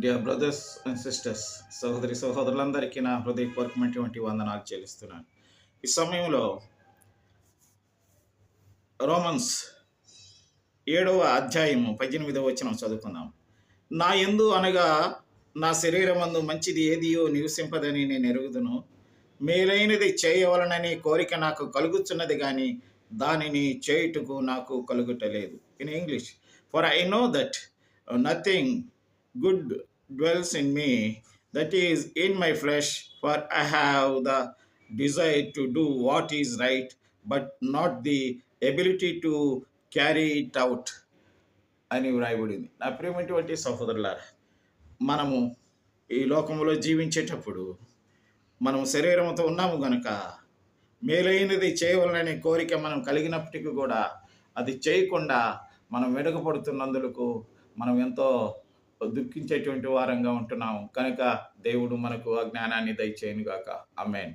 Dear brothers and sisters, సహోదరి సహోదరులందరికీ నా హృదయపూర్వకమైనటువంటి వందనాలు చెల్లిస్తున్నాను. ఈ సమయంలో రోమన్స్ 7వ అధ్యాయము 18వ వచనం చదువుకుందాం. నా యందు అనగా నా శరీరమందు మంచిది ఏదియో నివసింపదని నేను ఎరుగుదును. మేలైనది చేయవలనని కోరిక నాకు కలుగుతున్నది కానీ దానిని చేయుటకు నాకు కలుగుటలేదు. In English, for I know that nothing good dwells in me, that is in my flesh, for I have the desire to do what is right, but not the ability to carry it out అని వ్రాయబడింది. నా ప్రియమైనటువంటి సహోదరులారా, మనము ఈ లోకంలో జీవించేటప్పుడు మనం శరీరంతో ఉన్నాము గనుక మేలైనది చేయవలననే కోరిక మనం కలిగినప్పటికీ కూడా అది చేయకుండా మనం వెనుకపడుతున్నందుకు మనం ఎంతో దుఃఖించేటువంటి వారంగా ఉంటున్నాము. కనుక దేవుడు మనకు ఆ జ్ఞానాన్ని దయచేయును గాక. ఆమేన్.